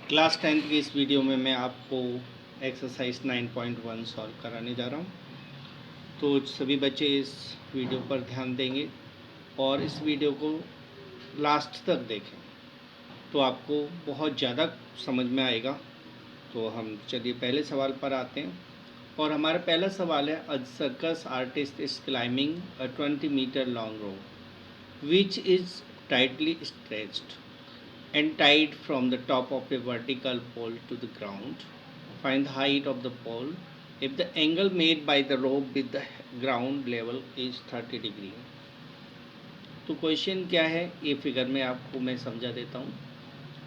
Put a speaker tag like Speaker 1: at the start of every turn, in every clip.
Speaker 1: Class 10 की इस video में मैं आपको एक्सरसाइज 9.1 सॉल्व कराने जा रहा हूँ। तो सभी बच्चे इस वीडियो पर ध्यान देंगे और इस वीडियो को लास्ट तक देखें तो आपको बहुत ज़्यादा समझ में आएगा। तो हम चलिए पहले सवाल पर आते हैं और हमारा पहला सवाल है, a circus artist is climbing a 20 metre long rope which is tightly stretched and tied from the top of a vertical pole to the ground. Find the height of the pole if the angle made by the rope with the ground level is 30 degree. तो question क्या है, ये figure में आपको मैं समझा देता हूँ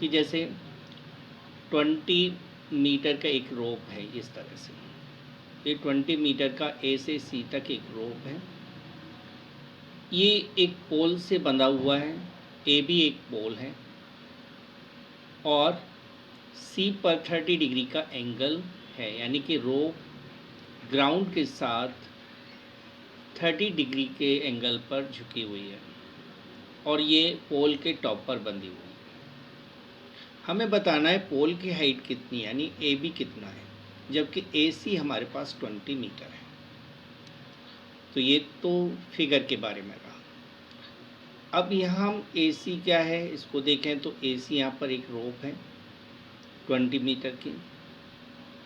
Speaker 1: कि जैसे 20 मीटर का एक रोप है, इस तरह से ये 20 मीटर का ए से सी तक एक रोप है। ये एक पोल से बंधा हुआ है, ए भी एक पोल है और सी पर 30 डिग्री का एंगल है, यानी कि रो ग्राउंड के साथ 30 डिग्री के एंगल पर झुकी हुई है और ये पोल के टॉप पर बंधी हुई है। हमें बताना है पोल की हाइट कितनी है, यानी ए बी कितना है, जबकि ए सी हमारे पास 20 मीटर है। तो ये तो फिगर के बारे में रहा। अब यहाँ हम ए सी क्या है इसको देखें तो ए सी यहाँ पर एक रोप है 20 मीटर की,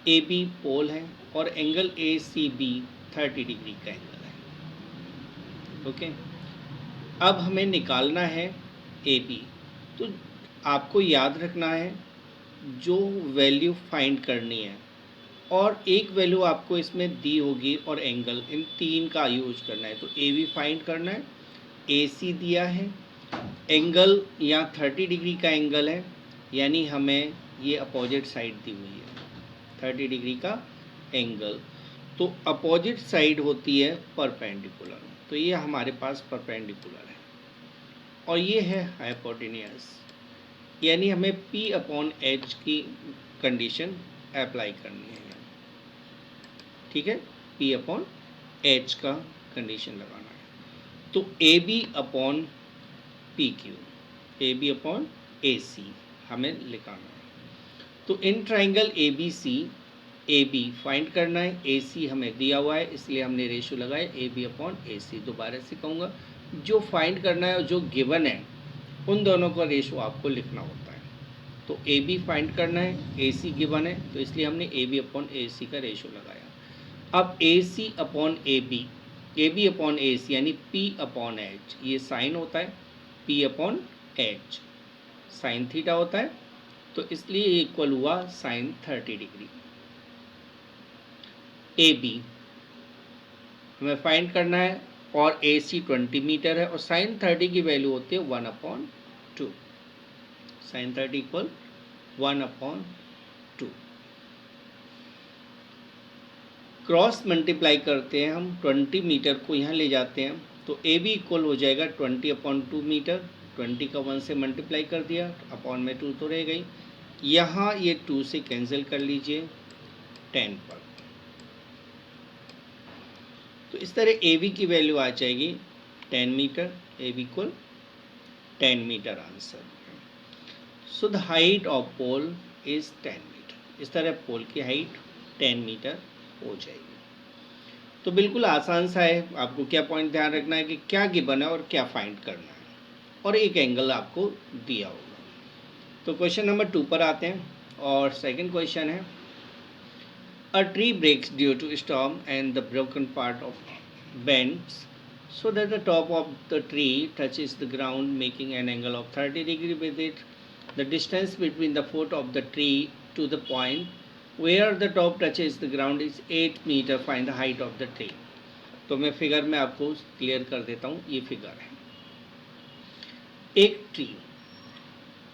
Speaker 1: ए बी पोल है और angle A C B 30 degree का एंगल है। ओके, अब हमें निकालना है ए बी। तो आपको याद रखना है जो वैल्यू फाइंड करनी है और एक वैल्यू आपको इसमें दी होगी और एंगल, इन तीन का यूज करना है। तो ए बी फाइंड करना है, ए सी दिया है, एंगल यहाँ 30 डिग्री का एंगल है, यानी हमें ये अपोजिट साइड दी हुई है 30 डिग्री का एंगल। तो अपोजिट साइड होती है परपेंडिकुलर, तो ये हमारे पास परपेंडिकुलर है और ये है हाइपोटेन्यूस, यानी हमें P अपॉन एच की कंडीशन अप्लाई करनी है। ठीक है, P अपॉन एच का कंडीशन लगाना है। तो A B upon P Q, A B upon A C हमें लिखाना है। तो in triangle A B C, A B find करना है, ए सी हमें दिया हुआ है इसलिए हमने रेशो लगाया ए बी अपॉन ए सी। दोबारा से कहूँगा, जो फाइंड करना है और जो गिवन है उन दोनों का रेशो आपको लिखना होता है। तो ए बी फाइंड करना है, ए सी गिवन है तो इसलिए हमने ए बी अपॉन ए सी का रेशो लगाया। अब ए सी upon A B upon A सी यानी पी अपॉन एच, ये साइन होता है, P upon h sine theta होता है, तो इसलिए इक्वल हुआ साइन 30 डिग्री। ए बी हमें फाइंड करना है और ए सी 20 मीटर है और साइन 30 की वैल्यू होती है 1/2, साइन 30 इक्वल 1/2। क्रॉस मल्टीप्लाई करते हैं हम, 20 मीटर को यहाँ ले जाते हैं तो ए बी इक्वल हो जाएगा 20/2 मीटर। 20 का 1 से मल्टीप्लाई कर दिया, अपॉन में 2 तो रह गई, यहाँ ये 2 से कैंसिल कर लीजिए 10 पर। तो इस तरह ए बी की वैल्यू आ जाएगी 10 metre, A B equal 10 metre answer. So the height of pole is 10 metre. इस तरह पोल की हाइट 10 मीटर हो जाएगी। तो बिल्कुल आसान सा है, आपको क्या पॉइंट ध्यान रखना है कि क्या गिवन है और क्या फाइंड करना है और एक एंगल आपको दिया होगा। तो क्वेश्चन नंबर 2 पर आते हैं और सेकंड क्वेश्चन है, a tree breaks due to storm and the broken part of bends so that the top of the tree touches the ground making an angle of 30 degree with it. The distance between the foot of the tree to the point where the top touches the ground is 8 meter. Find the height of the tree. तो मैं figure में आपको clear कर देता हूँ। ये figure है, एक ट्री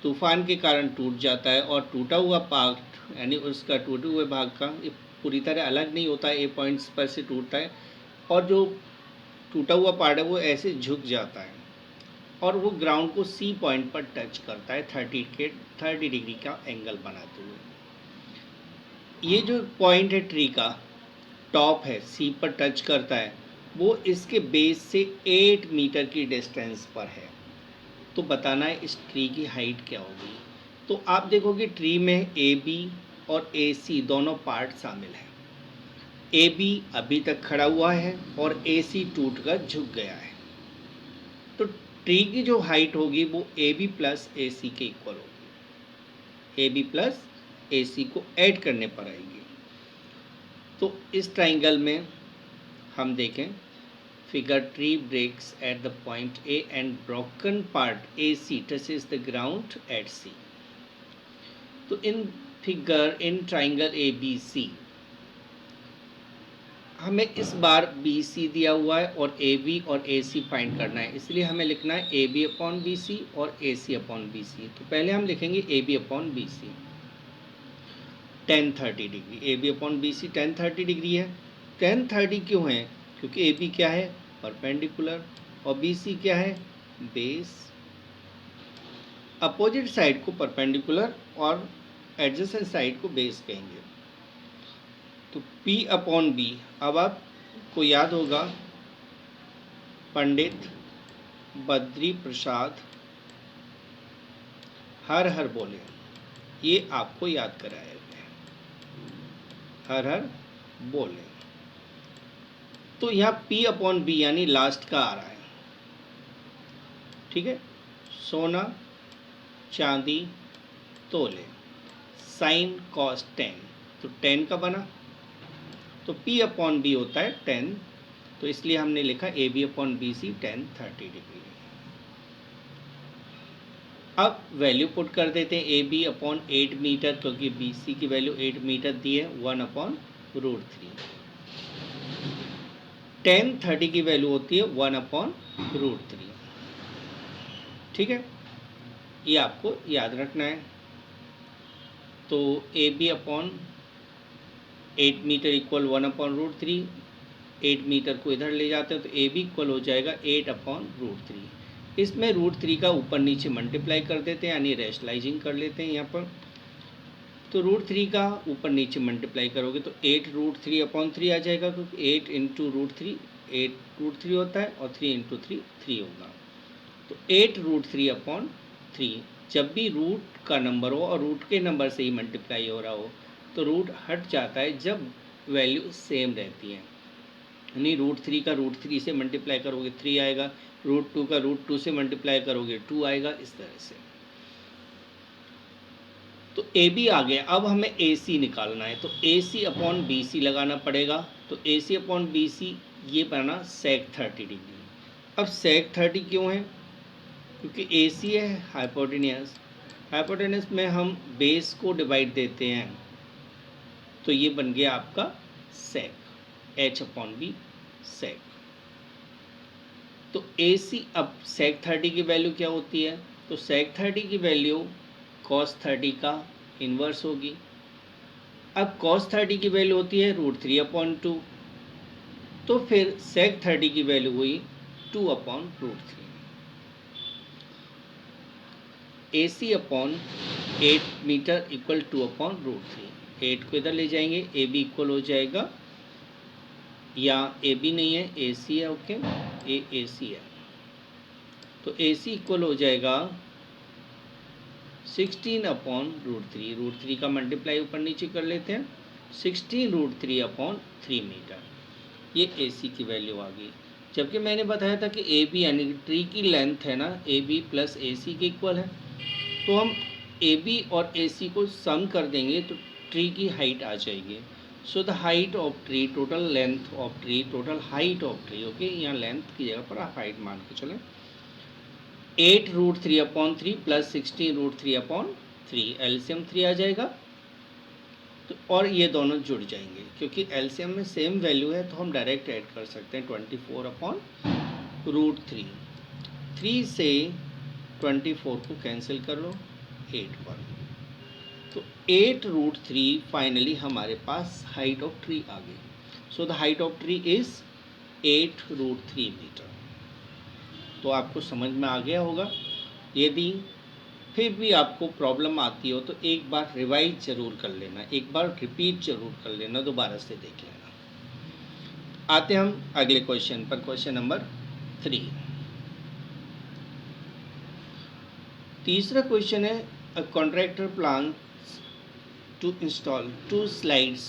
Speaker 1: तूफान के कारण टूट जाता है और टूटा हुआ पार्ट यानी उसका टूटे हुए भाग का पूरी तरह अलग नहीं होता है, ए पॉइंट्स पर से टूटता है और जो टूटा हुआ पार्ट है वो ऐसे झुक जाता है और वो ग्राउंड को सी पॉइंट पर टच करता है 30 डिग्री का एंगल बनाते हुए। ये जो पॉइंट है ट्री का टॉप है, सी पर टच करता है, वो इसके बेस से 8 मीटर की डिस्टेंस पर है। तो बताना है इस ट्री की हाइट क्या होगी। तो आप देखोगे ट्री में ए बी और ए सी दोनों पार्ट शामिल हैं। ए बी अभी तक खड़ा हुआ है और ए सी टूट कर झुक गया है। तो ट्री की जो हाइट होगी वो ए बी प्लस ए सी के इक्वल होगी। ए बी प्लस ए सी को ऐड करने पर आएगी। तो इस ट्राइंगल में हम देखें, figure tree breaks at the point A and broken part A C touches the ground at C. तो in figure in triangle A B C हमें इस बार बी सी दिया हुआ है और ए बी और ए सी फाइंड करना है, इसलिए हमें लिखना है A B upon B C और ए सी अपॉन बी सी। तो पहले हम लिखेंगे A B upon B C 10-30 degree. A B upon B C 10-30 degree है। 10-30 क्यों है? क्योंकि ए बी क्या है? परपेंडिकुलर, और बी सी क्या है? बेस। अपोजिट साइड को परपेंडिकुलर और एडजेसेंट साइड को बेस कहेंगे। तो P अपॉन बी, अब आपको याद होगा पंडित बद्री प्रसाद हर हर बोले, ये आपको याद कराया गया, हर हर बोले। तो यहाँ P अपॉन बी यानी लास्ट का आ रहा है, ठीक है। सोना चांदी तोले, साइन कॉस 10, तो 10 का बना, तो P अपॉन बी होता है 10, तो इसलिए हमने लिखा A B upon B C 10-30 degree. अब वैल्यू पुट कर देते हैं ए बी अपॉन 8 मीटर, क्योंकि बी सी की वैल्यू 8 मीटर दी है, 1/√3। 10-30 की वैल्यू होती है 1/√3, ठीक है, ये आपको याद रखना है। तो A B upon 8 metre equal 1/√3, 8 metre को इधर ले जाते हैं तो ए बी इक्वल हो जाएगा 8/√3। इसमें √3 का ऊपर नीचे मल्टीप्लाई कर देते हैं, यानी रैशनलाइजिंग कर लेते हैं यहाँ पर। तो √3 का ऊपर नीचे मल्टीप्लाई करोगे तो 8√3/3 आ जाएगा, क्योंकि 8 इंटू √3 8√3 होता है और 3 इंटू 3 3 होगा। तो 8√3/3, जब भी रूट का नंबर हो और रूट के नंबर से ही मल्टीप्लाई हो रहा हो तो रूट हट जाता है जब वैल्यू सेम रहती है, यानी √3 का √3 से मल्टीप्लाई करोगे 3 आएगा, √2 का √2 से मल्टीप्लाई करोगे 2 आएगा, इस तरह से। तो ए बी आ गया। अब हमें ए सी निकालना है, तो ए सी अपॉन बी सी लगाना पड़ेगा। तो ए सी अपॉन बी सी ये बना सेक 30 डिग्री। अब सेक 30 क्यों है? क्योंकि ए सी है हाइपोटेनियस, हाइपोटेनियस में हम बेस को डिवाइड देते हैं, तो ये बन गया आपका सेक, एच अपॉन बी सेक। तो ए सी, अब सेक 30 की वैल्यू क्या होती है? तो सेक 30 की वैल्यू कॉस 30 का इन्वर्स होगी। अब कॉस 30 की वैल्यू होती है √3/2, तो फिर सेक 30 की वैल्यू हुई 2/√3। ए सी अपॉन 8 मीटर इक्वल 2/√3, 8 को इधर ले जाएंगे, ए बी इक्वल हो जाएगा, या ए बी नहीं है ए सी है, ओके, ए सी है, तो ए सी इक्वल हो जाएगा 16/√3, √3 का मल्टीप्लाई ऊपर नीचे कर लेते हैं, 16√3/3 मीटर, ये ए सी की वैल्यू आ गई। जबकि मैंने बताया था कि ए बी यानी ट्री की लेंथ है ना, ए बी प्लस ए सी के इक्वल है, तो हम ए बी और ए सी को सम कर देंगे तो ट्री की हाइट आ जाएगी। So the height of tree, total length of tree, total height of tree, okay, यहाँ लेंथ की जगह पर हाइट मान के चलें, 8√3/3 प्लस 16√3/3, एलसीएम 3 आ जाएगा। तो और ये दोनों जुड़ जाएंगे, क्योंकि एलसीएम में सेम वैल्यू है तो हम डायरेक्ट ऐड कर सकते हैं, 24/√3, 3 से 24 को कैंसिल कर लो 8 पर, तो 8√3 फाइनली हमारे पास हाइट ऑफ ट्री आ गई। So the height of tree is 8√3 metre. तो आपको समझ में आ गया होगा। यदि फिर भी आपको प्रॉब्लम आती हो तो एक बार रिवाइज जरूर कर लेना, एक बार रिपीट जरूर कर लेना, दोबारा से देख लेना। आते हम अगले क्वेश्चन पर, क्वेश्चन नंबर 3। तीसरा क्वेश्चन है, A contractor plans to install 2 slides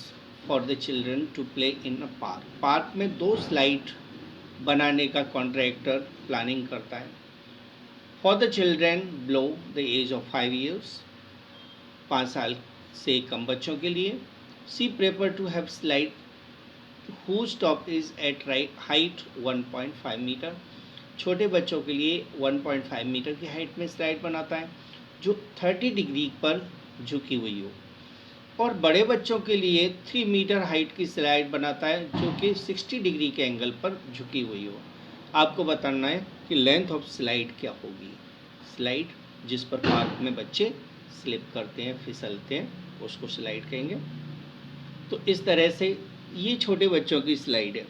Speaker 1: for the children to play in a park. Park में 2 स्लाइड बनाने का कॉन्ट्रैक्टर प्लानिंग करता है. For the children below the age of 5 years, 5 साल से कम बच्चों के लिए. She prefer to have slide whose top is at height 1.5 metre. छोटे बच्चों के लिए 1.5 मीटर की हाइट में स्लाइड बनाता है जो 30 डिग्री पर झुकी हुई हो. और बड़े बच्चों के लिए 3 मीटर हाइट की स्लाइड बनाता है जो कि 60 डिग्री के एंगल पर झुकी हुई हो. आपको बताना है कि लेंथ ऑफ स्लाइड क्या होगी. स्लाइड जिस पर पार्क में बच्चे स्लिप करते हैं, फिसलते हैं, उसको स्लाइड कहेंगे. तो इस तरह से ये छोटे बच्चों की स्लाइड है,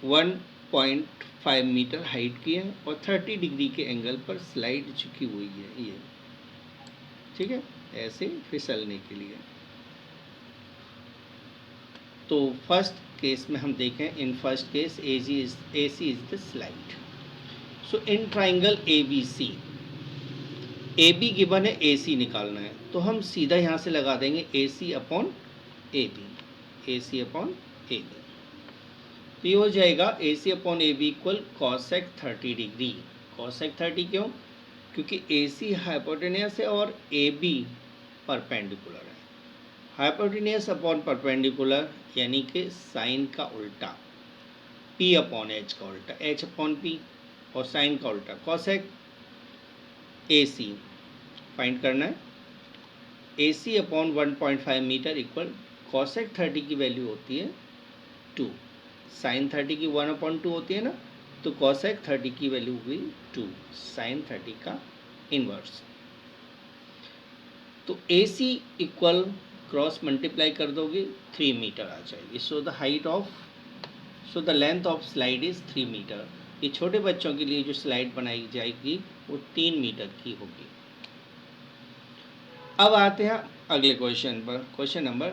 Speaker 1: 1.5 मीटर हाइट की है और 30 डिग्री के एंगल पर स्लाइड झुकी हुई है. ये ठीक है, ऐसे फिसलने के लिए. तो फर्स्ट केस में हम देखें, in first case AC is the slide. So in triangle ABC, AB given है, AC निकालना है, तो हम सीधा यहाँ से लगा देंगे AC upon AB. AC upon AB, तो ये हो जाएगा AC upon AB equal cosec 30 degree. Cosec 30 क्यों? क्योंकि AC हाइपोटेनियस है और AB परपेंडिकुलर है. हाइपोटेनियस अपॉन परपेंडिकुलर यानी कि साइन का उल्टा, P अपॉन H का उल्टा, H अपॉन P, और साइन का उल्टा. कॉसेक AC फाइंड करना है. AC upon 1.5 metre equal cosec 30 की वैल्यू होती है 2, साइन 30 की 1/2 होती है ना, तो कॉसेक 30 की वैल्यू हुई 2, साइन 30 का इनवर्स. तो AC इक्वल क्रॉस मल्टीप्लाई कर दोगे 3 मीटर आ जाएगी. So the length of slide is 3 metre. ये छोटे बच्चों के लिए जो स्लाइड बनाई जाएगी वो 3 मीटर की होगी. अब आते हैं अगले क्वेश्चन पर, क्वेश्चन नंबर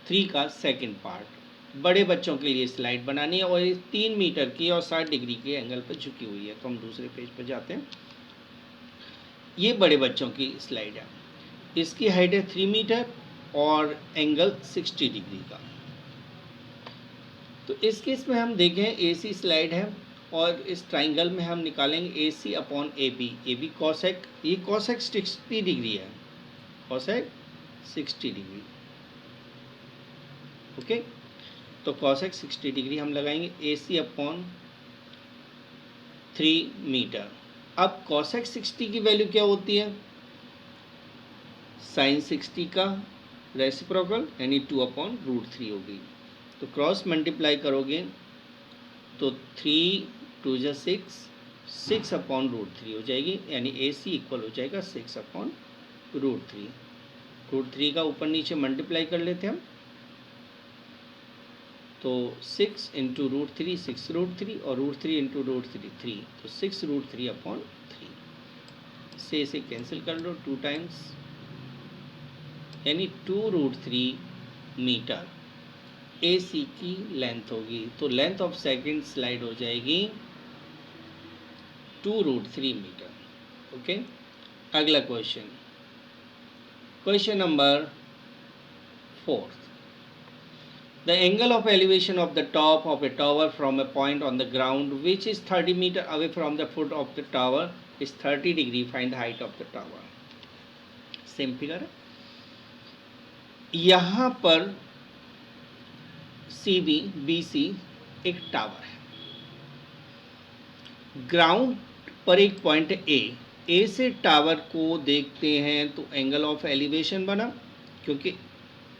Speaker 1: 3 का सेकंड पार्ट. बड़े बच्चों के लिए स्लाइड बनानी है और ये 3 मीटर की और 60 डिग्री के एंगल पर झुकी हुई है. तो हम दूसरे पेज पर जाते हैं. ये बड़े बच्चों की स्लाइड है, इसकी हाइट है 3 मीटर और एंगल 60 डिग्री का. तो इस केस में हम देखें AC स्लाइड है और इस ट्राइंगल में हम निकालेंगे AC upon AB. AB cosec, ये कॉसेक 60 डिग्री है, कॉसेक 60 डिग्री. ओके, तो कॉसेक 60 डिग्री हम लगाएंगे. AC upon 3 metre. अब कॉसेक 60 की वैल्यू क्या होती है? साइन 60 का रेसिप्रोकल यानी 2/√3 होगी. तो क्रॉस मल्टीप्लाई करोगे तो 3 2 जा 6 अपॉन√3 हो जाएगी, यानी AC इक्वल हो जाएगा 6/√3. √3 का ऊपर नीचे मल्टीप्लाई कर लेते हैं हम, तो 6 इंटू √3 6√3 और √3 इंटू √3 3, तो 6√3/3 से इसे कैंसिल कर लो 2 टाइम्स, यानी 2√3 मीटर AC की लेंथ होगी. तो लेंथ ऑफ सेकंड स्लाइड हो जाएगी 2√3 मीटर. ओके, अगला question, question number 4. The angle of elevation of the top of a tower from a point on the ground which is 30 meter away from the foot of the tower is 30 degree. Find the height of the tower. Same figure है. यहाँ पर CB BC एक tower है. Ground पर एक point A से tower को देखते हैं तो एंगल ऑफ एलिवेशन बना, क्योंकि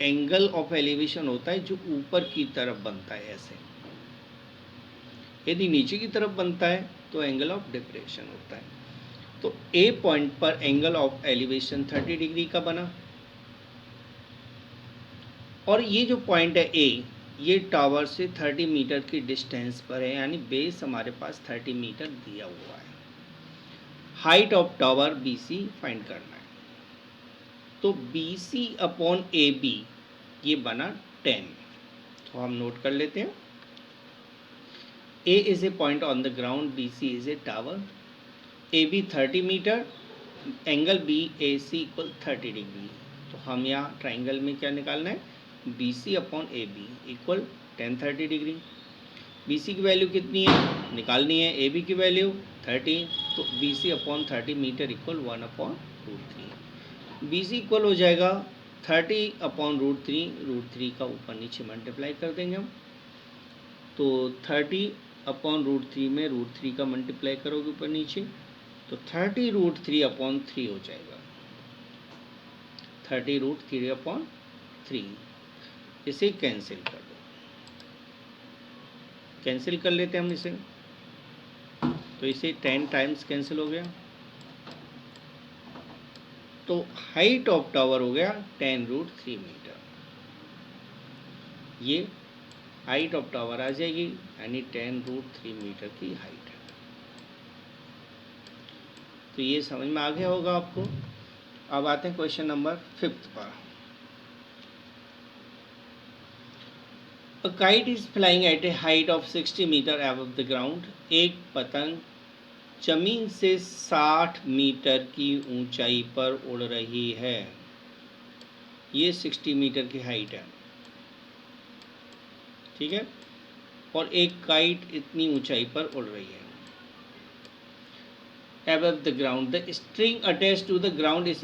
Speaker 1: एंगल ऑफ एलिवेशन होता है जो ऊपर की तरफ बनता है ऐसे. यदि नीचे की तरफ बनता है तो एंगल ऑफ डिप्रेशन होता है. तो A पॉइंट पर एंगल ऑफ एलिवेशन 30 डिग्री का बना. और ये जो पॉइंट है A, ये टावर से 30 मीटर की डिस्टेंस पर है, यानी बेस हमारे पास 30 मीटर दिया हुआ है. Height of tower BC find करना है. तो BC अपॉन AB ये बना 10. तो हम नोट कर लेते हैं. A is a point on the ground, BC is a tower. AB 30 metre angle B A C equal 30 degree. तो हम यहाँ ट्राइंगल में क्या निकालना है, B C upon A B equal 1030 degree. B C की वैल्यू कितनी है निकालनी है, ए बी की वैल्यू 30, तो B C upon 30 metre equal 1/√3। B C equal हो जाएगा 30/√3, √3 का ऊपर नीचे मल्टीप्लाई कर देंगे हम। तो 30/√3 में √3 का मल्टीप्लाई करोगे ऊपर नीचे, तो 30√3/3 हो जाएगा, 30√3/3। इसे कैंसिल कर दो, कैंसिल कर लेते हैं हम इसे। तो इसे 10 टाइम्स कैंसिल हो गया, तो हाइट ऑफ टावर हो गया 10√3 मीटर। ये हाइट ऑफ टावर आ जाएगी, यानी 10√3 मीटर की हाइट है। तो ये समझ में आ गया होगा आपको। अब आते हैं क्वेश्चन नंबर 5 पर। A kite is flying at a height of 60 metre above the ground। एक पतंग जमीन से 60 मीटर की ऊंचाई पर उड़ रही है। ये 60 मीटर की हाइट है, ठीक है, और एक काइट इतनी ऊंचाई पर उड़ रही है। above the ground, the string attached to the ground is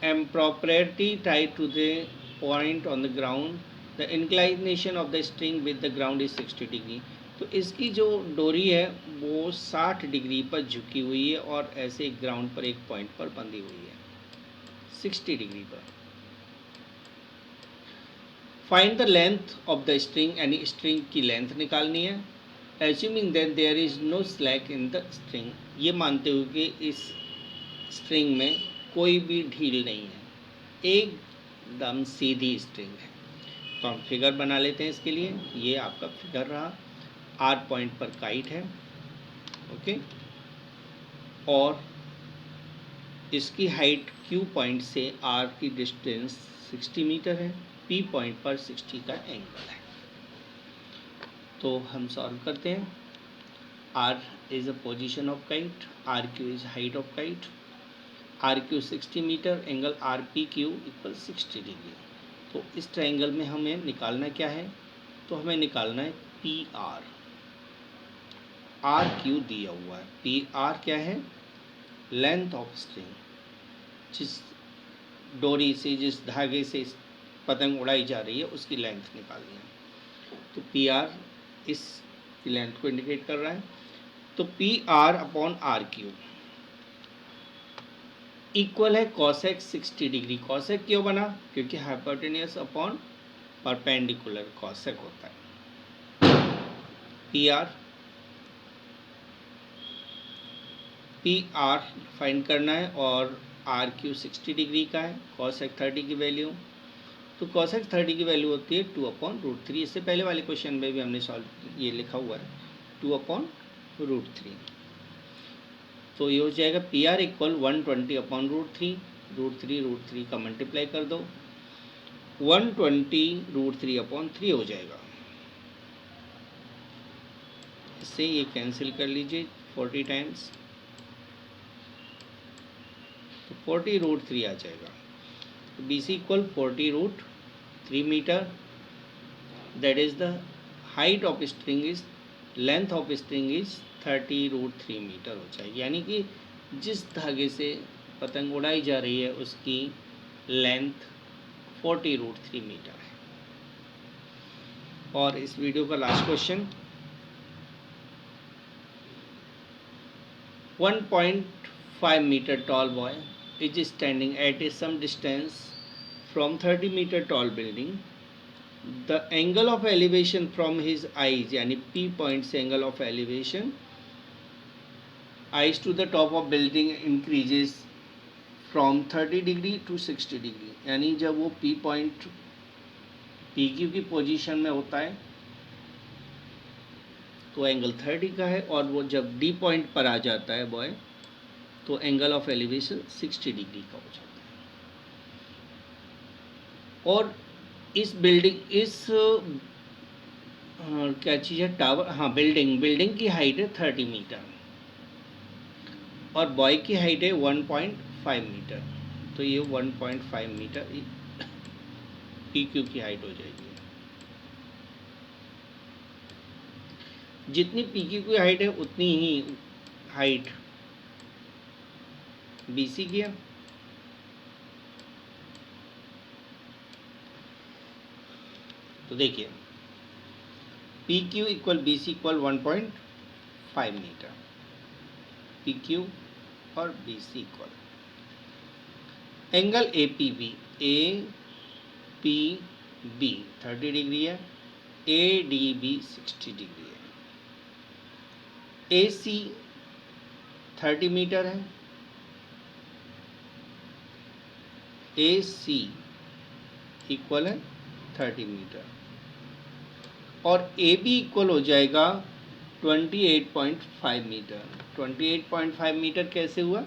Speaker 1: appropriately tied to the point on the ground। The inclination of the string with the ground is 60 degree. तो इसकी जो डोरी है वो 60 डिग्री पर झुकी हुई है और ऐसे ग्राउंड पर एक पॉइंट पर बंधी हुई है 60 डिग्री पर। Find the length of the string, यानी स्ट्रिंग की लेंथ निकालनी है। Assuming that there is no slack in the string, ये मानते हुए कि इस स्ट्रिंग में कोई भी ढील नहीं है, एकदम सीधी स्ट्रिंग है। तो हम फिगर बना लेते हैं इसके लिए। ये आपका फिगर रहा, आर पॉइंट पर काइट है, ओके, और इसकी हाइट क्यू पॉइंट से आर की डिस्टेंस 60 मीटर है, पी पॉइंट पर 60 का एंगल है। तो हम सॉल्व करते हैं। R is a position of kite, R Q is height of kite, R Q 60 metre, angle R P Q equal 60 degree. तो इस ट्राइंगल में हमें निकालना क्या है, तो हमें निकालना है पी आर। आर क्यू दिया हुआ है, पी आर क्या है, लेंथ ऑफ स्ट्रिंग, जिस डोरी से, जिस धागे से पतंग उड़ाई जा रही है उसकी लेंथ निकालनी है। तो पी आर इस लेंथ को इंडिकेट कर रहा है। तो P R upon R Q equal है कॉसेक 60 डिग्री। कॉसेक क्यों बना, क्योंकि हाइपोटेन्यूस अपॉन परपेंडिकुलर कॉसेक होता है। पी आर फाइंड करना है और आर क्यू 60 डिग्री का है, कॉसेक 30 की वैल्यू। तो कॉसेक 30 की वैल्यू होती है 2/√3। इससे पहले वाले क्वेश्चन में भी हमने सॉल्व ये लिखा हुआ है 2/√3। तो ये हो जाएगा पी आर इक्वल 120/√3, √3 का मल्टीप्लाई कर दो, 120√3/3 हो जाएगा। इससे ये कैंसिल कर लीजिए 40 टाइम्स, तो 40√3 आ जाएगा। तो B C equal 40√3 metre, that is the height of string is, length of string is 30√3 metre हो जाएगी। यानी कि जिस धागे से पतंग उड़ाई जा रही है उसकी लेंथ 40√3 मीटर है। और इस वीडियो का last question, 1.5 meter tall boy is standing at some distance from 30 meter tall building। The angle of elevation from his eyes, यानी P point से angle of elevation eyes to the top of building increases from 30 degree to 60 degree। यानी जब वो P point PQ की position में होता है तो एंगल 30 का है, और वो जब डी पॉइंट पर आ जाता है बॉय तो एंगल ऑफ एलिवेशन 60 डिग्री का हो जाता है। और इस बिल्डिंग, इस क्या चीज़ है, टावर, हाँ बिल्डिंग की हाइट है 30 मीटर। और बॉय की हाइट है 1.5 मीटर, तो ये 1.5 मीटर पी क्यू की हाइट हो जाएगी। जितनी पी क्यू की हाइट है उतनी ही हाइट बी सी की है। तो देखिए P Q equal B C equal 1.5 metre, P Q और B C equal angle A P B 30 degree है, ए डी बी 60 डिग्री है, ए सी 30 मीटर है, ए सी इक्वल है 30 मीटर, और ए बी इक्वल हो जाएगा 28.5 मीटर। 28.5 मीटर कैसे हुआ?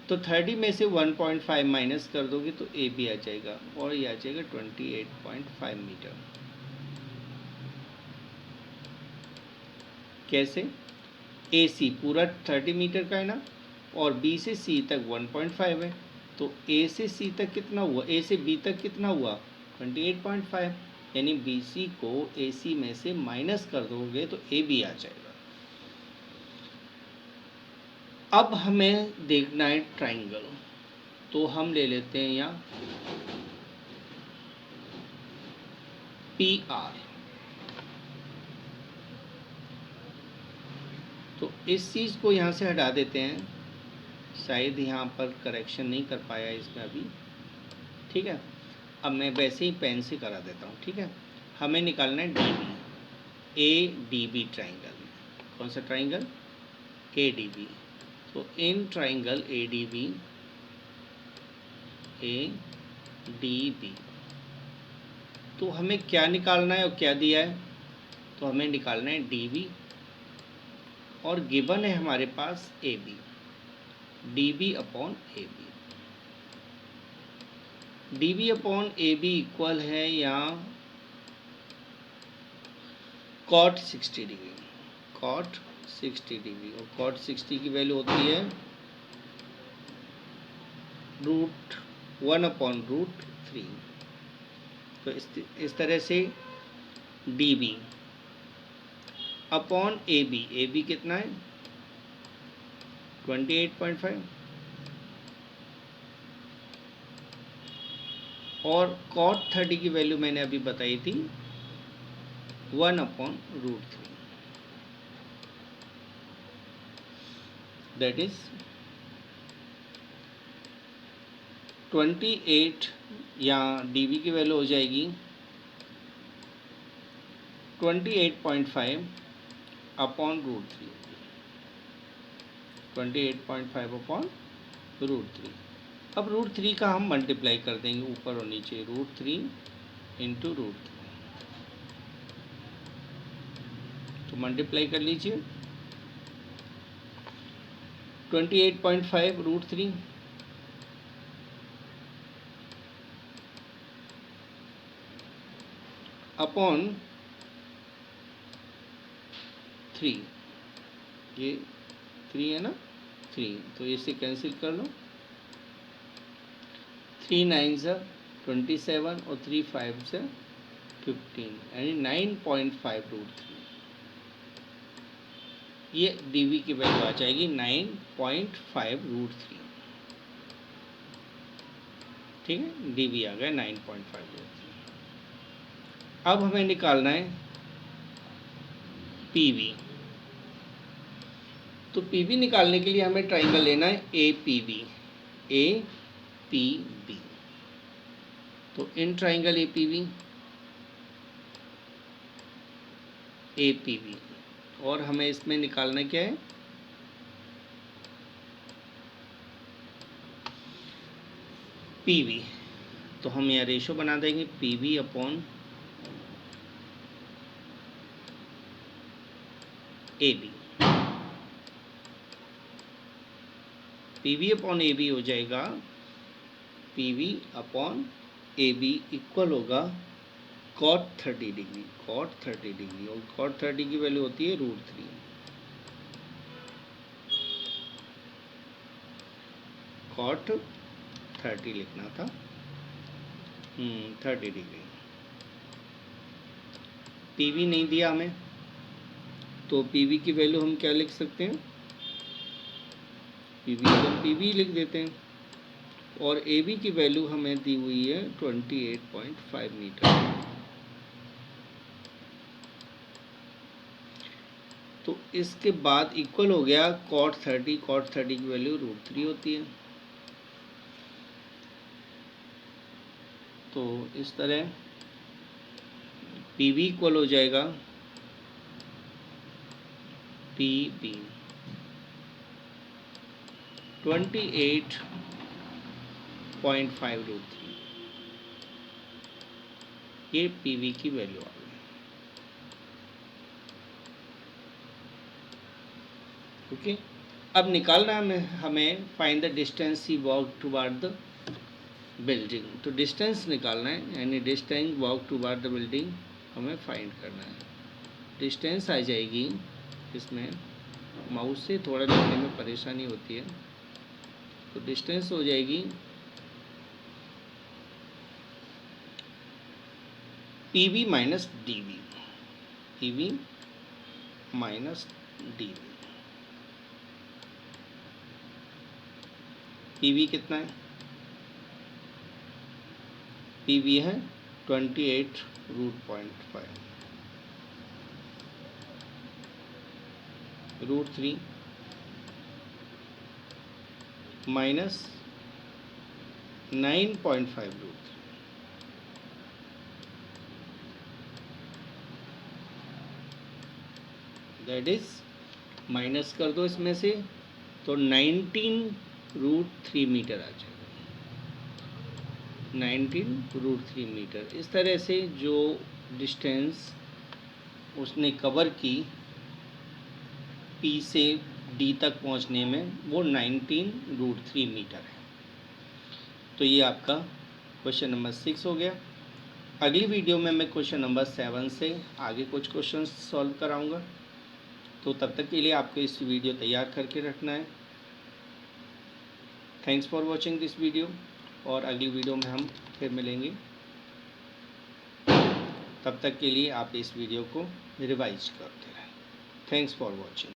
Speaker 1: तो 30 में से 1.5 माइनस कर दोगे तो ए बी आ जाएगा, और ये आ जाएगा 28.5 मीटर। कैसे? ए सी पूरा 30 मीटर का है ना, और बी से सी तक 1.5 है, तो ए से सी तक कितना हुआ, ए से बी तक कितना हुआ 28.5, यानी बी सी को ए सी में से माइनस कर दोगे तो ए बी आ जाएगा। अब हमें देखना है ट्राइंगल, तो हम ले लेते हैं यहाँ पी आर। तो इस चीज़ को यहाँ से हटा देते हैं, शायद यहाँ पर करेक्शन नहीं कर पाया इसमें अभी, ठीक है। अब मैं वैसे ही पेन से करा देता हूँ, ठीक है। हमें निकालना है D B, A D B triangle. कौन सा ट्राइंगल? A D B. तो in triangle A D B तो हमें क्या निकालना है और क्या दिया है? तो हमें निकालना है डी बी, और गिवन है हमारे पास A B, D B upon A B. D B upon A B equal है यहाँ कॉट 60 डिग्री, कॉट 60 डिग्री, और कॉट 60 की वैल्यू होती है √1/√3। तो इस तरह से D B upon A B कितना है 28.5, और कॉट 30 की वैल्यू मैंने अभी बताई थी 1/√3, दैट इज 28, या डी बी की वैल्यू हो जाएगी 28.5/√3, 28.5/√3। अब √3 का हम मल्टीप्लाई कर देंगे ऊपर और नीचे, √3 इंटू √3, तो मल्टीप्लाई कर लीजिए 28.5/√3 अपॉन 3, ये 3 है ना, 3, तो इसे कैंसिल कर लो, 3 9 से 27 और 3 5 से 15, यानी 9.5/√3। ये डीवी की वैल्यू आ जाएगी 9.5/√3, ठीक है। डीवी आ गया 9.5/√3। अब हमें निकालना है पीवी। तो पीवी निकालने के लिए हमें ट्राइंगल लेना है A P B, A P B. तो in triangle A P B, और हमें इसमें निकालना क्या है पीवी। तो हम यहाँ रेशो बना देंगे PV upon A B. PV upon A B हो जाएगा, PV upon A B equal होगा cot 30 डिग्री, cot 30 डिग्री, और cot 30 की वैल्यू होती है √3। कॉट 30 लिखना था, 30 डिग्री। पीवी नहीं दिया हमें, तो पीवी की वैल्यू हम क्या लिख सकते हैं, पीवी तो पीवी लिख देते हैं। और ए बी की वैल्यू हमें दी हुई है 28.5 मीटर। तो इसके बाद इक्वल हो गया कॉट 30 की वैल्यू √3 होती है। तो इस तरह पीवी इक्वल हो जाएगा पीबी 28.5 √3। ये पीवी की वैल्यू आ गई। ओके, अब निकालना है हमें find the distance he walk toward the building. तो डिस्टेंस निकालना है, यानी distance walk toward the building हमें फाइंड करना है। डिस्टेंस आ जाएगी, इसमें माउस से थोड़ा लिखने में परेशानी होती है, तो डिस्टेंस हो जाएगी PV minus DV, PV minus DV. PV कितना है, पीवी है 28.5 √3 माइनस 9.5 √3, दैट इज माइनस कर दो इसमें से, तो 19 √3 मीटर आ जाएगा, 19 √3 मीटर। इस तरह से जो डिस्टेंस उसने कवर की पी से डी तक पहुंचने में, वो 19 √3 मीटर है। तो ये आपका क्वेश्चन नंबर 6 हो गया। अगली वीडियो में मैं क्वेश्चन नंबर 7 से आगे कुछ क्वेश्चन सॉल्व कराऊंगा। तो तब तक के लिए आपको इस वीडियो तैयार करके रखना है। Thanks for watching this video, और अगली वीडियो में हम फिर मिलेंगे। तब तक के लिए आप इस वीडियो को रिवाइज करते रहें। Thanks for watching.